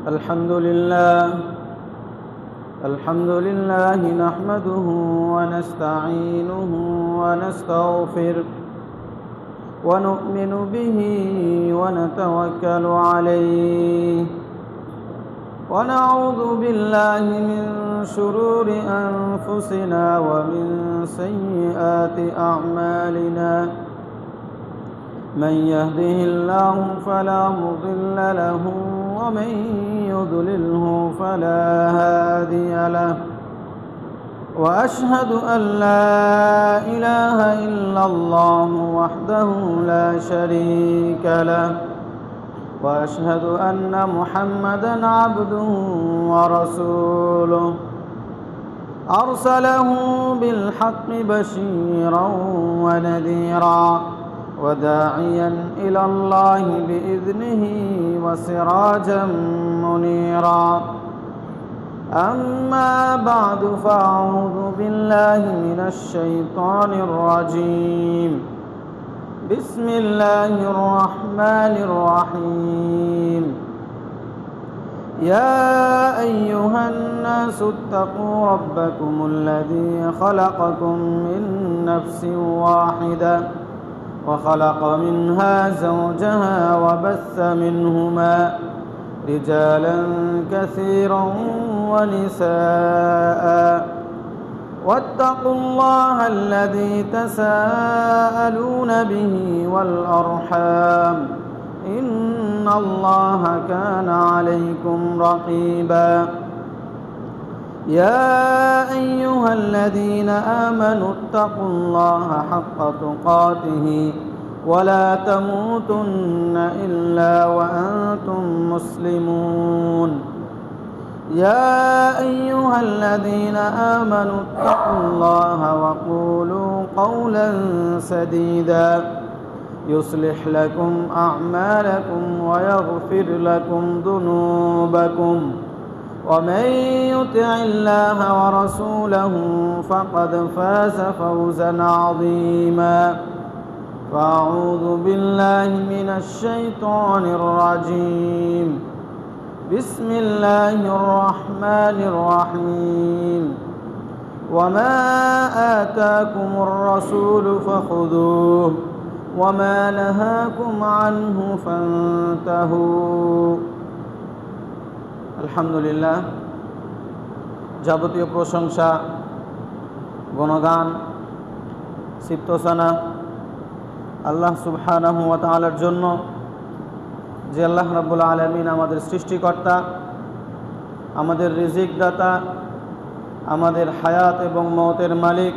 الحمد لله نحمده ونستعينه ونستغفره ونؤمن به ونتوكل عليه ونعوذ بالله من شرور أنفسنا ومن سيئات أعمالنا من يهده الله فلا مضل له ومن يضلله فلا هادي له وأشهد أن لا إله إلا الله وحده لا شريك له وأشهد أن محمدًا عبده ورسوله أرسله بالحق بشيرًا ونذيرًا وداعيًا إلى الله بإذنه وسراجًا منيرًا أما بعد فأعوذ بالله من الشيطان الرجيم بسم الله الرحمن الرحيم يا أيها الناس اتقوا ربكم الذي خلقكم من نفس واحدة وخلق منها زوجها وبث منهما رجالا كثيرا ونساء واتقوا الله الذي تساءلون به والأرحام إن الله كان عليكم رقيبا يا أيها الذين آمنوا اتقوا الله حق تقاته ولا تموتن إلا وأنتم مسلمون يا أيها الذين آمنوا اتقوا الله وقولوا قولا سديدا يصلح لكم أعمالكم ويغفر لكم ذنوبكم ومن يطع الله ورسوله فقد فاز فوزا عظيما فأعوذ بالله من الشيطان الرجيم بسم الله الرحمن الرحيم وما آتاكم الرسول فخذوه وما نهاكم عنه فانتهوا আলহামদুলিল্লাহ যাবতীয় প্রশংসা গুণগান সিফতসানা আল্লাহ সুবহানাহু ওয়া তাআলার জন্য, যে আল্লাহ রাব্বুল আলামিন আমাদের সৃষ্টিকর্তা, আমাদের রিজিক দাতা, আমাদের হায়াত এবং মওতের মালিক,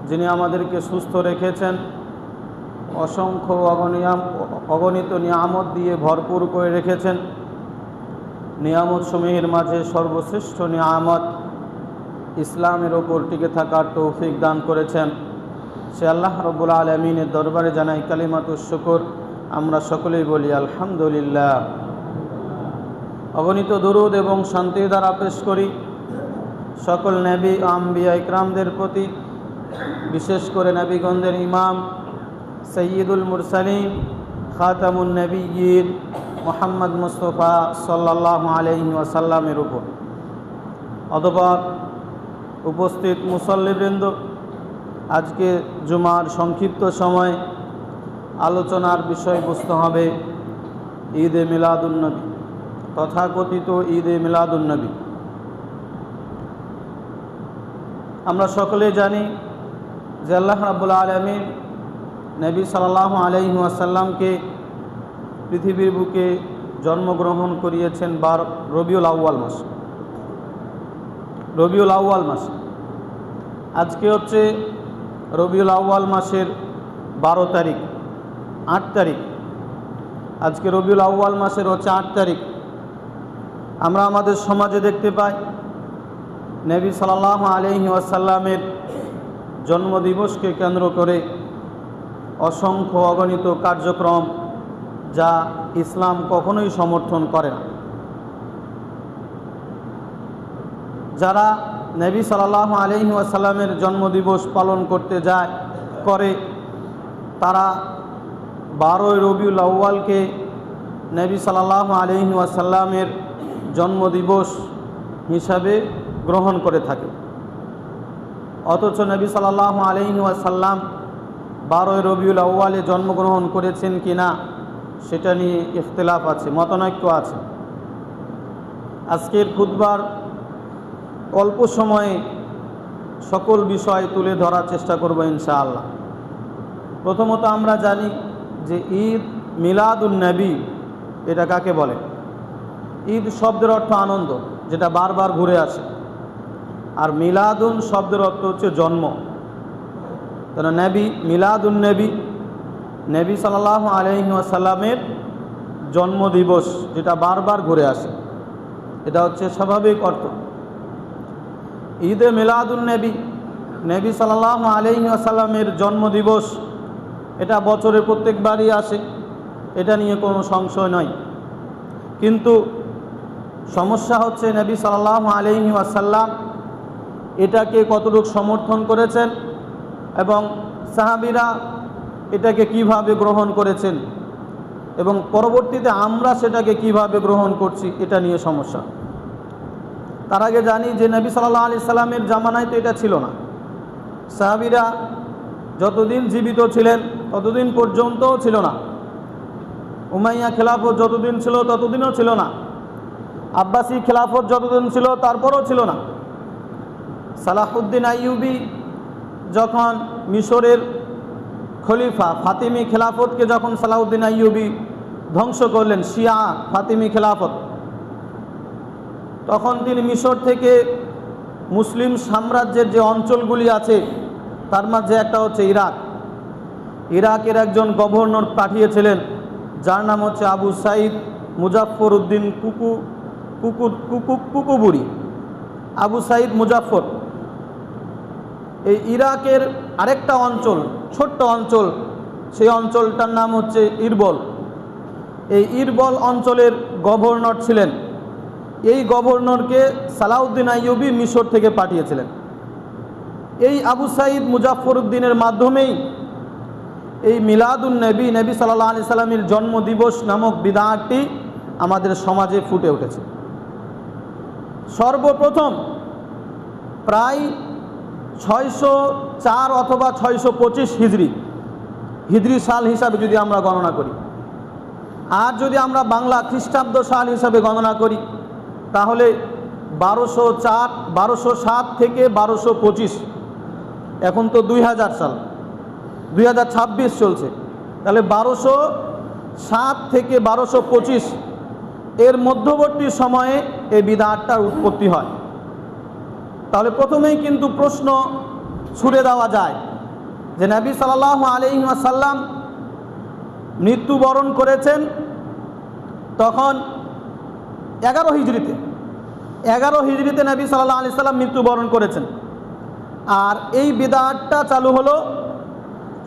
যিনি আমাদেরকে সুস্থ রেখেছেন, অসংখ্য অগণিত নিয়ামত দিয়ে ভরপুর করে রেখেছেন। নিয়ামত সমূহের মাঝে সর্বশ্রেষ্ঠ নিয়ামত ইসলামের ওপর টিকে থাকার তৌফিক দান করেছেন। সে আল্লাহ রাব্বুল আলামিনের দরবারে জানাই কালিমাতুশ শুকর। আমরা সকলেই বলি আলহামদুলিল্লাহ। অগণিত দরুদ এবং শান্তি দ্বারা পেশ করি সকল নবী ও আম্বিয়া ইকরামদের প্রতি, বিশেষ করে নবীগণদের ইমাম সৈয়দুল মুরসালিন খাতামুন নবিয়্যিন মুহাম্মদ মুস্তাফা সাল্লাল্লাহু আলাইহি ওয়াসাল্লামের উপর। অতঃপর উপস্থিত মুসল্লিবৃন্দ, আজকে জুমার সংক্ষিপ্ত সময় আলোচনার বিষয়বস্তু হবে ঈদে মিলাদুন্নবী, তথাকথিত ঈদে মিলাদুন্নবী। আমরা সকলে জানি যে আল্লাহ রাব্বুল আলামিন নবী সাল্লাল্লাহু আলাইহি ওয়াসাল্লামকে পৃথিবীর বুকে জন্মগ্রহণ করিয়েছেন রবিউল আউয়াল মাসে। রবিউল আউয়াল মাসে আজকে হচ্ছে রবিউল আউয়াল মাসের 12 তারিখ, 8 তারিখ। আজকে রবিউল আউয়াল মাসের হচ্ছে 8 তারিখ। আমরা আমাদের সমাজে দেখতে পাই নবী সাল্লাল্লাহু আলাইহি ওয়াসাল্লামের জন্মদিবসকে কেন্দ্র করে অসংখ্য অগণিত কার্যক্রম, যা ইসলাম কখনোই সমর্থন করে না। যারা নবী সাল্লাল্লাহু আলাইহি ওয়াসাল্লামের জন্মদিবস পালন করতে করে, তারা 12 রবিউল আউয়ালকে নবী সাল্লাল্লাহু আলাইহি ওয়াসাল্লামের জন্মদিবস হিসাবে গ্রহণ করে থাকে। অথচ নবী সাল্লাল্লাহু আলাইহি ওয়াসাল্লাম 12 রবিউল আউয়ালে জন্মগ্রহণ করেছেন কি না সেটা নিয়ে ইখতিলাফ আছে, মতানৈক্য আছে। আজকের খুতবার অল্প সময়ে সকল বিষয় তুলে ধরার চেষ্টা করব ইনশাআল্লাহ। প্রথমত আমরা জানি যে ঈদ মিলাদুন নবী এটা কাকে বলে। ঈদ শব্দের অর্থ আনন্দ, যেটা বারবার ঘুরে আসে, আর মিলাদুন শব্দের অর্থ হচ্ছে জন্ম। তাহলে নবী মিলাদুন নবী, নবী সাল্লাল্লাহু আলাইহি ওয়াসাল্লামের জন্মদিবস যেটা বারবার ঘুরে আসে, এটা হচ্ছে স্বাভাবিক অর্থ। ঈদে মিলাদুন নবী, নবী সাল্লাল্লাহু আলাইহি ওয়াসাল্লামের জন্মদিবস, এটা বছরে প্রত্যেকবারই আসে, এটা নিয়ে কোনো সংশয় নয়। কিন্তু সমস্যা হচ্ছে নবী সাল্লাল্লাহু আলাইহি ওয়াসাল্লাম এটাকে কতটুকু সমর্থন করেছেন এবং সাহাবীরা এটাকে কিভাবে গ্রহণ করেছেন এবং পরবর্তীতে আমরা সেটাকে কিভাবে গ্রহণ করছি, এটা নিয়ে সমস্যা। তার আগে জানি যে নবী সাল্লাল্লাহু আলাইহি সাল্লামের জামানায় তো এটা ছিল না। সাহাবীরা যতদিন জীবিত ছিলেন ততদিন পর্যন্তও ছিল না। উমাইয়া খেলাফত যতদিন ছিল ততদিনও ছিল না। আব্বাসী খেলাফত যতদিন ছিল তারপরও ছিল না। সালাহুদ্দিন আইয়ুবী যখন মিশরের খলিফা, ফাতিমি খেলাফতকে যখন সালাহুদ্দিন আইয়ুবী ধ্বংস করলেন, শিয়া ফাতিমি খেলাফত, তখন তিনি মিশর থেকে মুসলিম সাম্রাজ্যের যে অঞ্চলগুলি আছে তার মাঝে একটা হচ্ছে ইরাক, ইরাকের একজন গভর্নর পাঠিয়েছিলেন যার নাম হচ্ছে আবু সাইদ মুজাফফর উদ্দিন কুকুবুরি, আবু সাইদ মুজাফফর। এই ইরাকের আরেকটা অঞ্চল, ছোট্ট অঞ্চল, সেই অঞ্চলটার নাম হচ্ছে ইরবল। এই ইরবল অঞ্চলের গভর্নর ছিলেন। এই গভর্নরকে সালাউদ্দিন আইয়ুবী মিশর থেকে পাঠিয়েছিলেন। এই আবু সাইদ মুজাফফর উদ্দিনের মাধ্যমেই এই মিলাদুন নবী, নবী সাল্লাল্লাহু আলাইহি সাল্লামের জন্মদিবস নামক বিদআতটি আমাদের সমাজে ফুটে উঠেছে। সর্বপ্রথম প্রায় 604 অথবা 625 হিজরি সাল হিসাবে যদি আমরা গণনা করি, আর যদি আমরা বাংলা খ্রিস্টাব্দ সাল হিসাবে গণনা করি, তাহলে 1207 থেকে 1225, এখন তো 2000 সাল, 2026 চলছে, তাহলে 1207 থেকে 1225 এর মধ্যবর্তী সময়ে এই বিদআতটার উৎপত্তি হয়। তাহলে প্রথমেই কিন্তু প্রশ্ন ছুড়ে দেওয়া যায় যে নবী সাল্লাল্লাহু আলাইহি ওয়াসাল্লাম মৃত্যুবরণ করেছেন তখন 11 হিজরিতে নবী সাল্লাল্লাহু আলাইহি সাল্লাম মৃত্যুবরণ করেছেন। আর এই বিদআতটা চালু হলো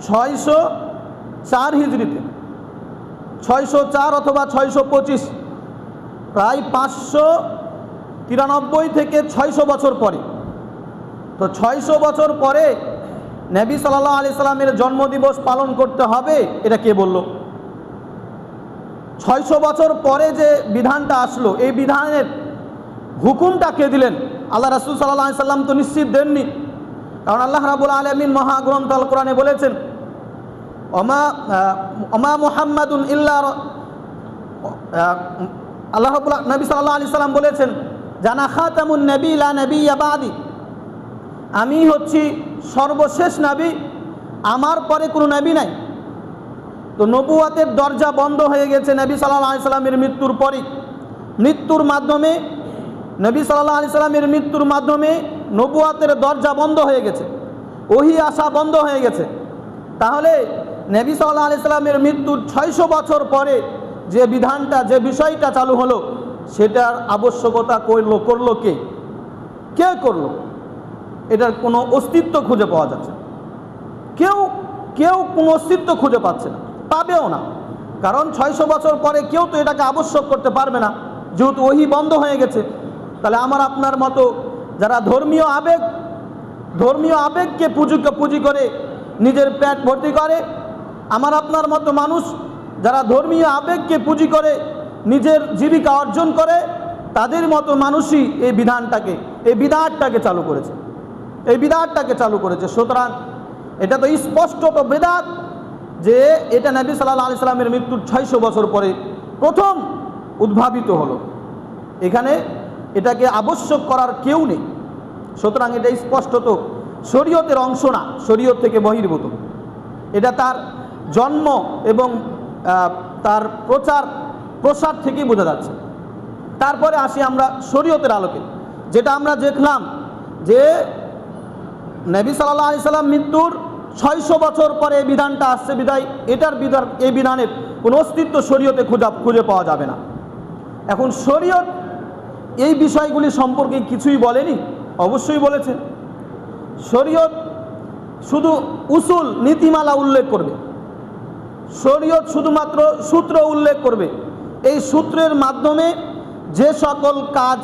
604 হিজরিতে, 604 অথবা 625, প্রায় 593 থেকে 600 বছর পরে। তো 600 বছর পরে নবী সাল্লাল্লাহু আলাইহি সাল্লামের জন্মদিবস পালন করতে হবে, এটা কে বলল? 600 বছর পরে যে বিধানটা আসলো, এই বিধানের হুকুমটা কে দিলেন? আল্লাহ রাসূল সাল্লাল্লাহু আলাইহি সাল্লাম তো নিশ্চিত দেননি। কারণ আল্লাহ রাব্বুল আলামিন মহাগ্রন্থ আল কোরআনে বলেছেন, ওমা মুহাম্মাদুন ইল্লা, আল্লাহ নবী সাল্লাল্লাহু আলাইহি সাল্লাম বলেছেন, জানা খাতামুন নবী লা নবিয়্যা বাদি, আমি হচ্ছি সর্বশেষ নবী, আমার পরে কোনো নবী নাই। তো নবুয়াতের দরজা বন্ধ হয়ে গেছে নবী সাল্লাল্লাহু আলাইহি সাল্লামের মৃত্যুর পরে। মৃত্যুর মাধ্যমে নবী সাল্লাল্লাহু আলাইহি সাল্লামের মৃত্যুর মাধ্যমে নবুয়াতের দরজা বন্ধ হয়ে গেছে, ওহী আসা বন্ধ হয়ে গেছে। তাহলে নবী সাল্লাল্লাহু আলাইহি সাল্লামের মৃত্যুর 600 বছর পরে যে বিধানটা, যে বিষয়টা চালু হলো, সেটার আবশ্যকতা করলো কে করলো? এটার কোনো অস্তিত্ব খুঁজে পাওয়া যাচ্ছে না। কেউ কোনো অস্তিত্ব খুঁজে পাচ্ছে না, পাবেও না। কারণ 600 বছর পরে কেউ তো এটাকে আবশ্যক করতে পারবে না, যেহেতু ওহী বন্ধ হয়ে গেছে। তাহলে আমার আপনার মতো যারা ধর্মীয় আবেগকে পুঁজি করে নিজের পেট ভর্তি করে, আমার আপনার মতো মানুষ যারা ধর্মীয় আবেগকে পুঁজি করে নিজের জীবিকা অর্জন করে, তাদের মতো মানুষই এই বিধানটাকে চালু করেছে। সুতরাং এটা তো স্পষ্ট তো বিদআত যে এটা নবী সাল্লাল্লাহু আলাইহি সাল্লামের মৃত্যুর 600 বছর পরে প্রথম উদ্ভাবিত হলো। এখানে এটাকে আবশ্যক করার কেউ নেই। সুতরাং এটা স্পষ্টত শরীয়তের অংশ না, শরীয়ত থেকে বহির্ভূত। এটা তার জন্ম এবং তার প্রসার থেকেই বোঝা যাচ্ছে। তারপরে আসি আমরা শরীয়তের আলোকে, যেটা আমরা দেখলাম যে নবী সাল্লাল্লাহু আলাইহি সাল্লাম মৃত্যুর 600 বছর পরে এই বিধানটা আসছে, বিধায় এই বিধানের কোনো অস্তিত্ব শরীয়তে খুঁজে পাওয়া যাবে না। এখন শরীয়ত এই বিষয়গুলি সম্পর্কে কিছুই বলেনি? অবশ্যই বলেছে। শরীয়ত শুধু উসুল নীতিমালা উল্লেখ করবে, শরীয়ত শুধুমাত্র সূত্র উল্লেখ করবে। এই সূত্রের মাধ্যমে যে সকল কাজ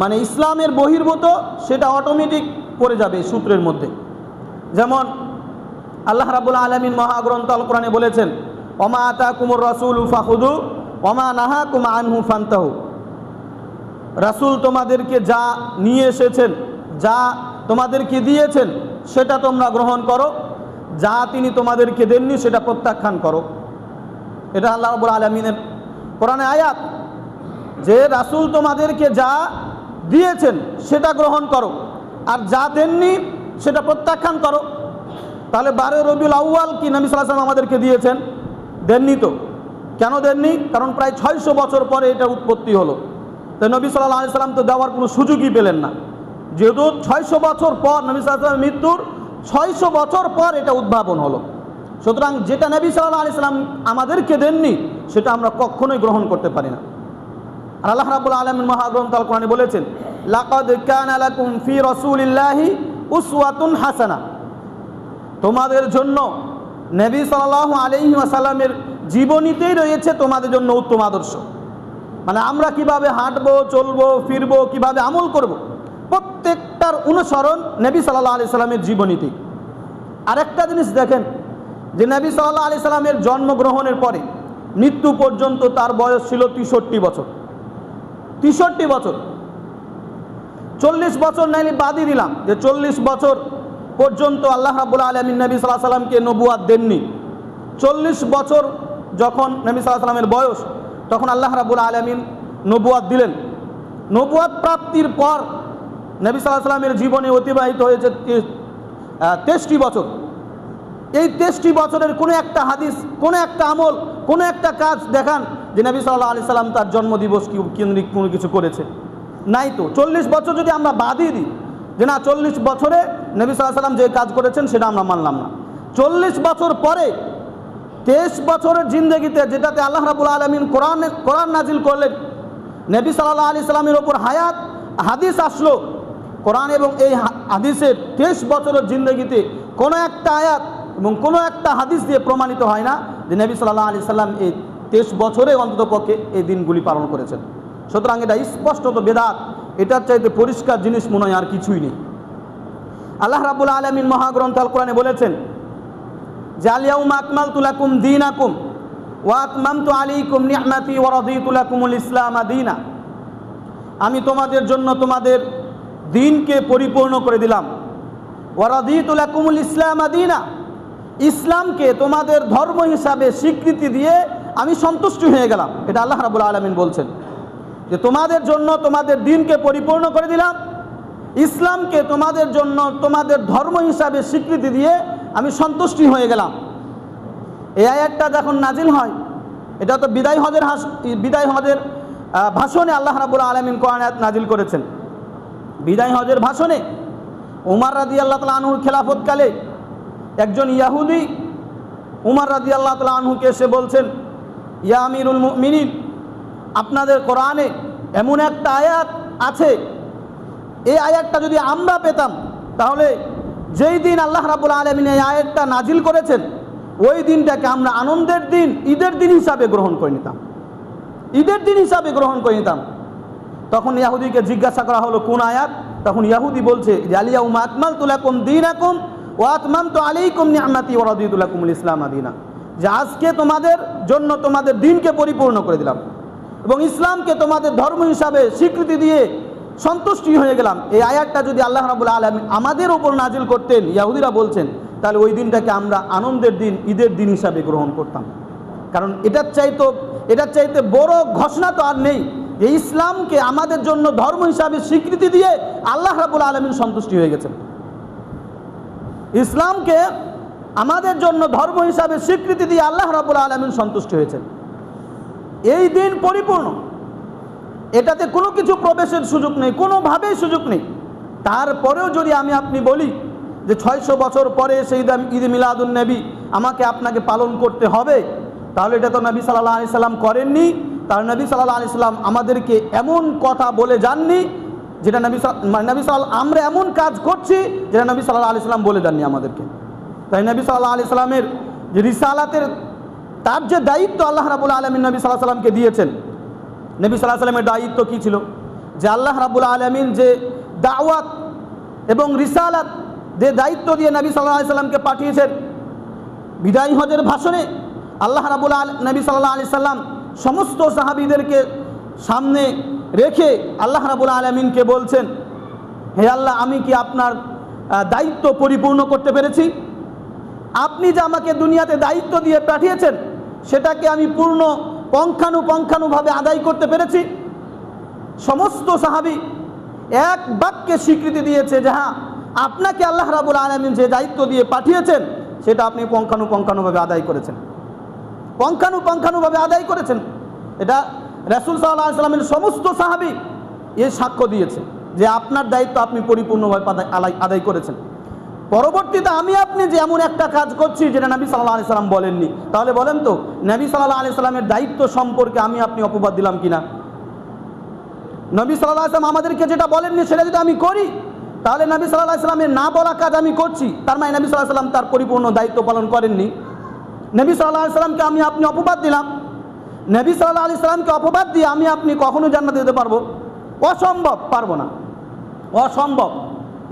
মানে ইসলামের বহির্ভূত সেটা অটোমেটিক পড়ে যাবে এই সূত্রের মধ্যে। যেমন আল্লাহ রাব্বুল আলামিন মহাগ্রন্থ আল কোরআনে বলেছেন, ওমা আতাকুমুর রাসূলু ফাখুযু ওমা নাহাকুম আনহু ফান্তাহু। রাসূল তোমাদেরকে যা নিয়ে এসেছেন, যা তোমাদেরকে দিয়েছেন সেটা তোমরা গ্রহণ করো, যা তিনি তোমাদেরকে দেননি সেটা প্রত্যাখ্যান করো। এটা আল্লাহ রাব্বুল আলামিনের কোরআনে আয়াত যে রাসূল তোমাদেরকে যা দিয়েছেন সেটা গ্রহণ করো, আর যা দেননি সেটা প্রত্যাখ্যান করো। তাহলে 12 রবিউল আউয়াল কি নবী সাল্লাল্লাহু আলাইহি ওয়াসাল্লাম আমাদেরকে দিয়েছেন? দেননি তো। কেন দেননি? কারণ প্রায় 600 বছর পরে এটা উৎপত্তি হলো। তাই নবী সাল্লাল্লাহু আলাইহি ওয়াসাল্লাম তো দেওয়ার কোনো সুযোগই পেলেন না, যেহেতু 600 বছর পর নবী সাল্লাল্লাহু আলাইহি ওয়াসাল্লামের মৃত্যুর 600 বছর পর এটা উদ্ভাবন হলো। সুতরাং যেটা নবী সাল্লাল্লাহু আলাইহি ওয়াসাল্লাম আমাদেরকে দেননি সেটা আমরা কখনোই গ্রহণ করতে পারি না। আর আল্লাহ রাব্বুল আলামিন মহাগ্রন্থ আল কোরআনে বলেছেন, লাকাদ কানা লাকুম ফি রাসূলিল্লাহি উসওয়াতুন হাসানাহ। তোমাদের জন্য নবী সাল্লাল্লাহু আলাইহি ওয়াসাল্লামের জীবনীতেই রয়েছে তোমাদের জন্য উত্তম আদর্শ। মানে আমরা কিভাবে হাঁটবো, চলবো, ফিরবো, কিভাবে আমল করব, প্রত্যেকটার অনুসরণ নবী সাল্লাল্লাহু আলাইহি সাল্লামের জীবনীতে। আরেকটা জিনিস দেখেন যে নবী সাল্লাল্লাহু আলাইহি সাল্লামের জন্মগ্রহণের পরে মৃত্যু পর্যন্ত তার বয়স ছিল 63 বছর। 63 বছর, 40 বছর নাইলে বাদই দিলাম যে 40 বছর পর্যন্ত আল্লাহ রাব্বুল আলামিন নবী সাল্লাল্লাহু আলাইহি সাল্লামকে নবুয়াত দেননি। 40 বছর যখন নবী সাল্লাল্লাহু আলাইহি সাল্লামের বয়স, তখন আল্লাহ রাব্বুল আলামিন নবুয়াত দিলেন। নবুয়াত প্রাপ্তির পর নবী সাল্লাল্লাহু আলাইহি সাল্লামের জীবনে অতিবাহিত হয়েছে 63 বছর। এই 63 বছরের কোনো একটা হাদিস, কোনো একটা আমল, কোনো একটা কাজ দেখান যে নবী সাল্লাল্লাহু আলাইহি সাল্লাম তার জন্মদিবস কেন্দ্রিক কোনো কিছু করেছে? নাই তো। 40 বছর যদি আমরা বাদই দিই যে না 40 বছরে নবী সাল্লাল্লাহু আলাইহি সাল্লাম যে কাজ করেছেন সেটা আমরা মানলাম না, 40 বছর পরে 23 বছরের জিন্দেগিতে যেটাতে আল্লাহ রাব্বুল আলামিন কোরআন নাজিল করলেন, নবী সাল্লাল্লাহু আলাইহি সাল্লামের ওপর হাদিস আসলো, কোরআন এবং এই হাদিসের 23 বছরের জিন্দেগিতে কোনো একটা আয়াত এবং কোনো একটা হাদিস দিয়ে প্রমাণিত হয় না যে নবী সাল্লাল্লাহু আলাইহি সাল্লাম এই 23 বছরে অন্ততপক্ষে এই দিনগুলি পালন করেছেন। সুতরাং এটা স্পষ্টত বেদাত, এটার চাইতে পরিষ্কার জিনিস মনে হয় আর কিছুই নেই। আল্লাহ রাব্বুল আলামিন মহাগ্রন্থ আল কোরআনে বলেছেন যে আল ইয়াউমা আকমালতু লাকুম দীনাকুম ওয়া আতমামতু আলাইকুম নি'মাতি ওয়া রাদিতু লাকুমুল ইসলাম দীনা। আমি তোমাদের জন্য তোমাদের দিনকে পরিপূর্ণ করে দিলাম। ওয়া রাদিতু লাকুমুল ইসলাম দীনা, ইসলামকে তোমাদের ধর্ম হিসাবে স্বীকৃতি দিয়ে আমি সন্তুষ্ট হয়ে গেলাম। এটা আল্লাহ রাব্বুল আলামিন বলছেন যে তোমাদের জন্য তোমাদের দিনকে পরিপূর্ণ করে দিলাম, ইসলামকে তোমাদের জন্য তোমাদের ধর্ম হিসাবে স্বীকৃতি দিয়ে আমি সন্তুষ্টি হয়ে গেলাম। এই আয়াতটা যখন নাজিল হয়, এটা তো বিদায় হজের ভাষণে আল্লাহ রাব্বুল আলামিন কোরআন আয়াত নাজিল করেছেন। বিদায় হজের ভাষণে উমর রাদিয়াল্লাহু তাআলা আনহুর খেলাফতকালে একজন ইয়াহুদি উমর রাদিয়াল্লাহু তাআলা আনহুকে এসে বলছেন, ইয়া আমিরুল মুমিনিন, আপনাদের কোরআনে এমন একটা আয়াত আছে, এই আয়াতটা যদি আমরা পেতাম তাহলে যেই দিন আল্লাহ রাব্বুল আলামিন এই আয়াতটা নাজিল করেছেন ওই দিনটাকে আমরা আনন্দের দিন, ঈদের দিন হিসাবে গ্রহণ করে নিতাম। তখন ইয়াহুদিকে জিজ্ঞাসা করা হলো কোন আয়াত? তখন ইয়াহুদি বলছে যে আল ইয়াউমা আকমালতু লাকুম দীনাকুম ওয়া আতমামতু আলাইকুম নি'মাতি ওয়া রাদিতু লাকুমুল ইসলাম দীনা। যে আজকে তোমাদের জন্য তোমাদের দিনকে পরিপূর্ণ করে দিলাম এবং ইসলামকে তোমাদের ধর্ম হিসাবে স্বীকৃতি দিয়ে সন্তুষ্টি হয়ে গেলাম। এই আয়াতটা যদি আল্লাহ রাব্বুল আলামিন আমাদের উপর নাজিল করতেন, ইহুদিরা বলছেন, তাহলে ওই দিনটাকে আমরা আনন্দের দিন, ঈদের দিন হিসাবে গ্রহণ করতাম। কারণ এটার চাইতে বড় ঘোষণা তো আর নেই যে ইসলামকে আমাদের জন্য ধর্ম হিসাবে স্বীকৃতি দিয়ে আল্লাহ রাব্বুল আলামিন সন্তুষ্টি হয়ে গেছেন। ইসলামকে আমাদের জন্য ধর্ম হিসাবে স্বীকৃতি দিয়ে আল্লাহ রাব্বুল আলামিন সন্তুষ্ট হয়েছেন। এই দিন পরিপূর্ণ, এটাতে কোনো কিছু প্রবেশের সুযোগ নেই, কোনোভাবেই সুযোগ নেই। তারপরেও যদি আমি আপনি বলি যে 600 বছর পরে সেই ঈদ মিলাদুন নবী আমাকে আপনাকে পালন করতে হবে, তাহলে এটা তো নবী সাল্লাল্লাহু আলাইহি সাল্লাম করেননি। তার নবী সাল্লাল্লাহু আলাইহি সাল্লাম আমাদেরকে এমন কথা বলে যাননি যেটা আমরা এমন কাজ করছি যেটা নবী সাল্লাল্লাহু আলাইহি সাল্লাম বলে দেননি আমাদেরকে। তাই নবী সাল্লাল্লাহু আলাইহি সাল্লামের যে রিসালাতের তার যে দায়িত্ব আল্লাহ রাব্বুল আলামিন নবী সাল্লাল্লাহু আলাইহি সাল্লামকে দিয়েছেন, নবী সাল্লাল্লাহু আলাইহি সাল্লামের দায়িত্ব কী ছিল? যে আল্লাহ রাব্বুল আলামিন যে দাওয়াত এবং রিসালাত যে দায়িত্ব দিয়ে নবী সাল্লাল্লাহু আলাইহি সাল্লামকে পাঠিয়েছেন, বিদায় হজের ভাষণে নবী সাল্লাল্লাহু আলাইহি সাল্লাম সমস্ত সাহাবীদেরকে সামনে রেখে আল্লাহ রাব্বুল আলামিনকে বলছেন, হে আল্লাহ, আমি কি আপনার দায়িত্ব পরিপূর্ণ করতে পেরেছি? আপনি যে আমাকে দুনিয়াতে দায়িত্ব দিয়ে পাঠিয়েছেন সেটাকে আমি পূর্ণ পঙ্খানুপুঙ্খানুভাবে আদায় করতে পেরেছি? সমস্ত সাহাবী এক বাক্যে স্বীকৃতি দিয়েছে যে হ্যাঁ, আপনাকে আল্লাহ রাব্বুল আলামিন যে দায়িত্ব দিয়ে পাঠিয়েছেন সেটা আপনি পঙ্খানুপুঙ্খানুভাবে আদায় করেছেন, পঙ্খানুপুঙ্খানুভাবে আদায় করেছেন। এটা রাসূল সাল্লাল্লাহু আলাইহি সাল্লামের সমস্ত সাহাবী এর সাক্ষ্য দিয়েছে যে আপনার দায়িত্ব আপনি পরিপূর্ণভাবে আদায় করেছেন। পরবর্তীতে আমি আপনি যে এমন একটা কাজ করছি যেটা নবী সাল্লাল্লাহু আলাইহি সাল্লাম বলেননি, তাহলে বলেন তো নবী সাল্লাল্লাহু আলাইহি সাল্লামের দায়িত্ব সম্পর্কে আমি আপনি অপবাদ দিলাম কিনা? নবী সাল্লাল্লাহু আলাইহি সাল্লাম আমাদেরকে যেটা বলেননি সেটা যদি আমি করি, তাহলে নবী সাল্লাল্লাহু আলাইহি সাল্লামের না বলা কাজ আমি করছি, তার মানে নবী সাল্লাল্লাহু আলাইহি সাল্লাম তার পরিপূর্ণ দায়িত্ব পালন করেননি। নবী সাল্লাল্লাহু আলাইহি সাল্লামকে আমি আপনি অপবাদ দিলাম। নবী সাল্লাল্লাহু আলাইহি সাল্লামকে অপবাদ দিয়ে আমি আপনি কখনো জান্নাতে যেতে পারবো? অসম্ভব, পারবো না, অসম্ভব,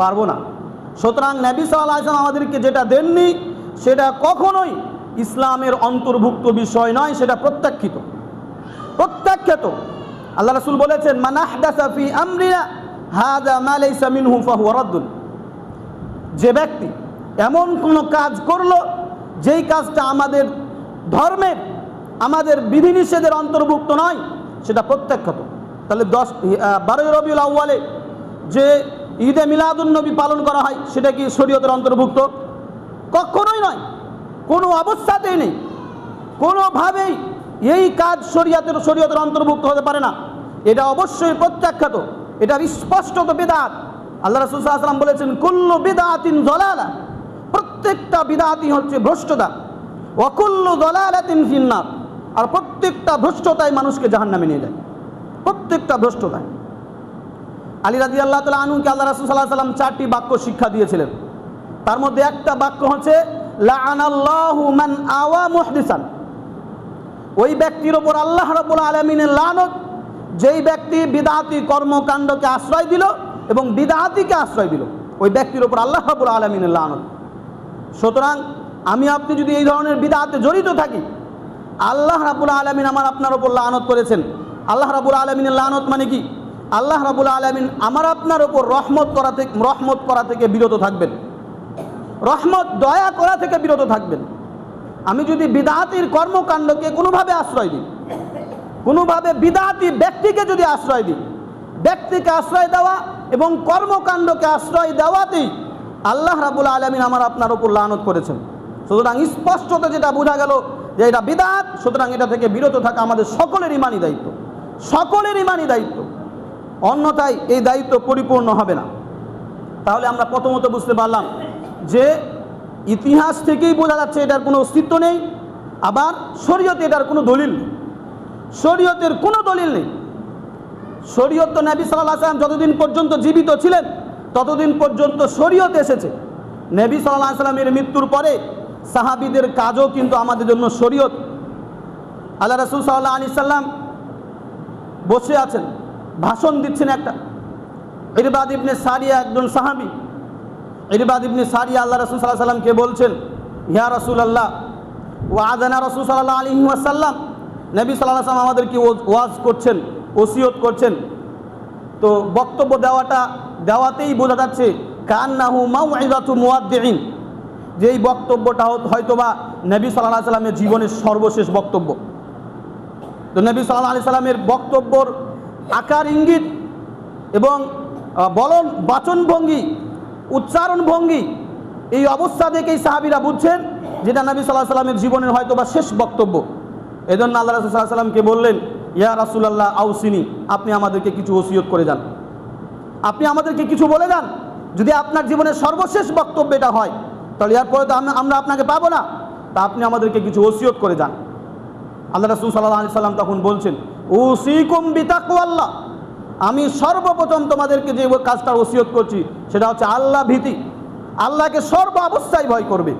পারবো না। সুতরাং নবী সাল্লাল্লাহু আলাইহি সাল্লাম আমাদেরকে যেটা দেননি সেটা কখনোই ইসলামের অন্তর্ভুক্ত বিষয় নয়, সেটা প্রত্যাখ্যিত। আল্লাহ রাসূল বলেছেন, মান আহদাসা ফি আমরিনা হাযা মা লাইসা মিনহু ফাহুয়া রাদ্দুন। যে ব্যক্তি এমন কোনো কাজ করলো যেই কাজটা আমাদের ধর্মের, আমাদের বিধিনিষেধের অন্তর্ভুক্ত নয়, সেটা প্রত্যাখ্যাত। তাহলে 12 রবিউল আউয়ালে যে ঈদে মিলাদুন নবী পালন করা হয় সেটা কি শরীয়তের অন্তর্ভুক্ত? কখনোই নয়, কোনো অবস্থাতেই নেই, কোনোভাবেই এই কাজ শরীয়তের অন্তর্ভুক্ত হতে পারে না। এটা অবশ্যই প্রত্যাখ্যাত, এটা স্পষ্টত বিদআত। আল্লাহ রাসূল সাল্লাল্লাহু আলাইহি ওয়াসাল্লাম বলেছেন, কুল্লু বিদআতিন যালালা, প্রত্যেকটা বিদআতই হচ্ছে ভ্রষ্টতা, ওয়া কুল্লু যালালাতিন ফিন্নার, আর প্রত্যেকটা ভ্রষ্টতাই মানুষকে জাহান্নামে নিয়ে যায়, প্রত্যেকটা ভ্রষ্টতায়। আলী রাদিয়াল্লাহু তাআলা আনহুকে আল্লাহ রাসূল সাল্লাল্লাহু আলাইহি ওয়াসাল্লাম 4টি বাক্য শিক্ষা দিয়েছিলেন। তার মধ্যে একটা বাক্য হচ্ছে লাআনাল্লাহু মান আওয়া মুহদিসান। ওই ব্যক্তির ওপর আল্লাহ রাব্বুল আলামিনের লানত যেই ব্যক্তি বিদআতি কর্মকাণ্ডকে আশ্রয় দিল এবং বিদআতিকে আশ্রয় দিল, ওই ব্যক্তির ওপর আল্লাহ রাব্বুল আলামিনের লানত। সুতরাং আমি আপনি যদি এই ধরনের বিদআতে জড়িত থাকি, আল্লাহ রাব্বুল আলামিন আমার আপনার ওপর লানত করেছেন। আল্লাহ রাব্বুল আলামিনের লানত মানে কি? আল্লাহ রাব্বুল আলামিন আমার আপনার ওপর রহমত করা থেকে বিরত থাকবেন, রহমত দয়া করা থেকে বিরত থাকবেন। আমি যদি বিদআতির কর্মকাণ্ডকে কোনোভাবে আশ্রয় দিই, কোনোভাবে বিদআতি ব্যক্তিকে যদি আশ্রয় দিই, ব্যক্তিকে আশ্রয় দেওয়া এবং কর্মকাণ্ডকে আশ্রয় দেওয়াতেই আল্লাহ রাব্বুল আলামিন আমার আপনার ওপর লানত করেছেন। সুতরাং স্পষ্টত যেটা বোঝা গেল যে এটা বিদআত, সুতরাং এটা থেকে বিরত থাকা আমাদের সকলের ইমানি দায়িত্ব, সকলের ইমানি দায়িত্ব, অন্যথায় এই দায়িত্ব পরিপূর্ণ হবে না। তাহলে আমরা প্রথমত বুঝতে পারলাম যে ইতিহাস থেকেই বোঝা যাচ্ছে এটার কোনো অস্তিত্ব নেই, আবার শরীয়তে এটার কোনো দলিল নেই, শরীয়তের কোনো দলিল নেই। শরীয়ত তো নবী সাল্লাল্লাহু আলাইহি ওয়াসাল্লাম যতদিন পর্যন্ত জীবিত ছিলেন ততদিন পর্যন্ত শরীয়ত এসেছে। নবী সাল্লাল্লাহু আলাইহি ওয়াসাল্লামের মৃত্যুর পরে সাহাবীদের কাজও কিন্তু আমাদের জন্য শরীয়ত। আল্লাহ রাসূল সাল্লাল্লাহু আলাইহি ওয়াসাল্লাম বসে আছেন, ভাষণ দিচ্ছেন একটা। ইরবাদ ইবনে সারিয়া একজন সাহাবী, ইরবাদ ইবনে সারিয়া আল্লাহ রাসূল সাল্লাল্লাহু আলাইহি ওয়াসাল্লামকে বলছেন, ইয়া রাসূলুল্লাহ, ওয়াযানা রাসূল সাল্লাল্লাহু আলাইহি ওয়াসাল্লাম, নবী সাল্লাল্লাহু আলাইহি ওয়াসাল্লাম আমাদেরকে ওয়াজ করছেন, ওসিয়ত করছেন। তো বক্তব্য দেওয়াতেই বোঝা যাচ্ছে কান্নাহু মাউইযাতু মুওয়াদ্দিইন, যে এই বক্তব্যটা হয়তোবা নবী সাল্লাল্লাহু আলাইহি সাল্লামের জীবনের সর্বশেষ বক্তব্য। তো নবী সাল্লাল্লাহু আলাইহি সাল্লামের বক্তব্যর আকার ইঙ্গিত এবং বাচনভঙ্গি, উচ্চারণ ভঙ্গি, এই অবস্থা দেখেই সাহাবীরা বুঝছেন যেটা নবী সাল্লাল্লাহু আলাইহি সাল্লামের জীবনের হয়তোবা শেষ বক্তব্য। এজন্য আল্লাহ রাসূল সাল্লাল্লাহু আলাইহি সাল্লামকে বললেন, ইয়া রাসূলুল্লাহ আউসিনি, আপনি আমাদেরকে কিছু ওসিয়ত করে যান, আপনি আমাদেরকে কিছু বলে যান। যদি আপনার জীবনের সর্বশেষ বক্তব্য এটা হয়, তাহলে এরপরে তো আমরা আপনাকে পাবো না, তা আপনি আমাদেরকে কিছু ওসিয়ত করে যান। আল্লাহ রাসূল সাল্লাল্লাহু আলাইহি সাল্লাম তখন বলছেন, উসিকুম বিতাকওয়াল্লাহ, আমি সর্বপ্রথম তোমাদেরকে যে কাজটার ওসিয়ত করছি সেটা হচ্ছে আল্লাহ ভীতি, আল্লাহকে সর্ব অবস্থায় ভয় করবে।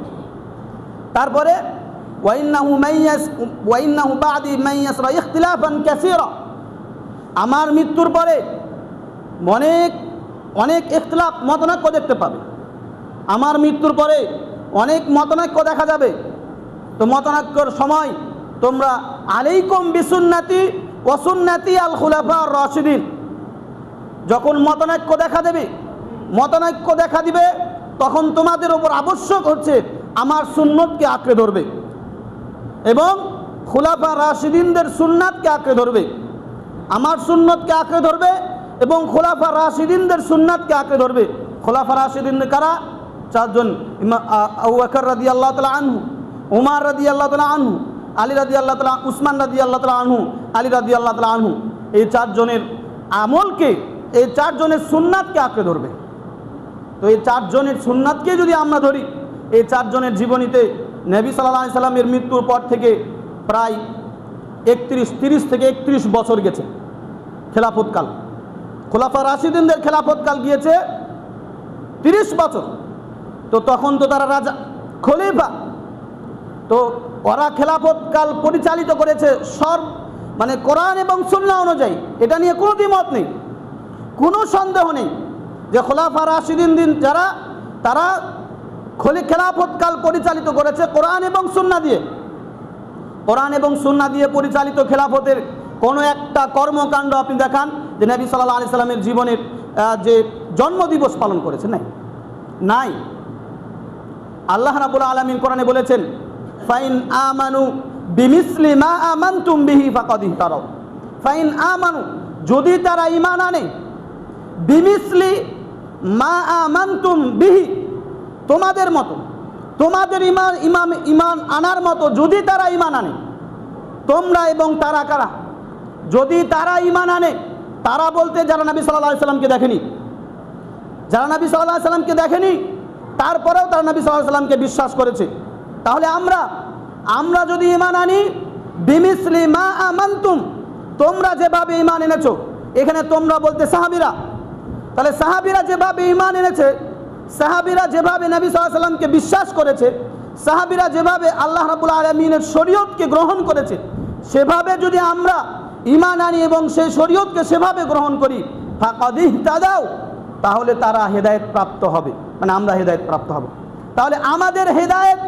তারপরে ওয়াইন্নাহু বাদি মাইয়াসরা ইখতিলাফান কাসীরা, আমার মৃত্যুর পরে অনেক ইখতিলাফ, মতনৈক্য দেখতে পাবে। আমার মৃত্যুর পরে অনেক মতনৈক্য দেখা যাবে। তো মতনৈক্যর সময় তোমরা আলাইকুম বিসুন্নতি ওয়া সুন্নতি আল খুলাফা আর রাশিদিন, যখন মতনৈক্য দেখা দিবে তখন তোমাদের উপর আবশ্যক হচ্ছে আমার সুন্নতকে আঁকড়ে ধরবে এবং খুলাফা রাশিদিনদের সুন্নাতকে আঁকড়ে ধরবে। আমার সুন্নতকে আঁকড়ে ধরবে এবং খুলাফা রাশিদিনদের সুন্নাতকে আঁকড়ে ধরবে। খুলাফা রাশিদিন কারা? চারজন, আবু বকর রাদিয়াল্লাহু তাআলা আনহু, উমর রাদিয়াল্লাহু তাআলা আনহু, আলী রাদিয়াল্লাহু তাআলা, উসমান রাদিয়াল্লাহু তাআলা আনহু, আলী রাদিয়াল্লাহু তাআলা আনহু। এই চারজনের আমলকে, এই চারজনের সুন্নাতকে আঁকড়ে ধরবে। তো এই চারজনের সুন্নাতকে যদি আমরা ধরি, এই চারজনের জীবনীতে নবী সাল্লাল্লাহু আলাইহি সাল্লামের মৃত্যুর পর থেকে প্রায় 30 থেকে 31 বছর গেছে খেলাফতকাল। খোলাফা রাশিদিনদের খেলাফতকাল গিয়েছে 30 বছর। তো তখন তো তারা রাজা, খলিফা, তো ওরা খেলাফতকাল পরিচালিত করেছে কোরআন এবং সুন্নাহ অনুযায়ী। এটা নিয়ে কোনো দ্বিমত নেই, কোনো সন্দেহ নেই যে খোলাফা রাশিদিন যারা, তারা খেলাফতকাল পরিচালিত করেছে কোরআন এবং সুন্নাহ দিয়ে। কোরআন এবং সুন্নাহ দিয়ে পরিচালিত খেলাফতের কোনো একটা কর্মকাণ্ড আপনি দেখান যে নবী সাল্লাল্লাহু আলাইহি সাল্লামের জীবনের যে জন্মদিবস পালন করেছে, নাই। আল্লাহ রাব্বুল আলামিন কোরআনে বলেছেন, ফাইন আমানু বিমিসলি মা আমানতুম বিহি ফাকাদ ইহতারাউ। ফাইন আমানু, যদি তারা ঈমান আনে, বিমিসলি মা আমানতুম বিহি, তোমাদের মতো, তোমাদের ঈমান আনার মতো যদি তারা ঈমান আনে, তোমরা এবং তারা কারা? যদি তারা ঈমান আনে, তারা বলতে যারা নবী সাল্লাল্লাহু আলাইহি সাল্লামকে দেখেনি, যারা নবী সাল্লাল্লাহু আলাইহি সাল্লামকে দেখেনি তারপরেও তারা নবী সাল্লাল্লাহু আলাইহি সাল্লামকে বিশ্বাস করেছে। তাহলে আমরা যদি ঈমান আনি, বিমিসলি মা আমানতুম, তোমরা যেভাবে ঈমান এনেছো, এখানে তোমরা বলতে সাহাবীরা, তাহলে সাহাবীরা যেভাবে ঈমান এনেছে, সাহাবীরা যেভাবে নবী সাল্লাল্লাহু আলাইহি সাল্লামকে বিশ্বাস করেছে, সাহাবীরা যেভাবে আল্লাহ রাব্বুল আলামিনের শরীয়তকে গ্রহণ করেছে, সেভাবে যদি আমরা ঈমান আনি এবং সেই শরীয়তকে সেভাবে গ্রহণ করি, ফাকাদ ইহতাদাউ, তাহলে তারা হেদায়েত প্রাপ্ত হবে, আমরা হেদায়েত প্রাপ্ত হব। তাহলে আমাদের হেদায়েত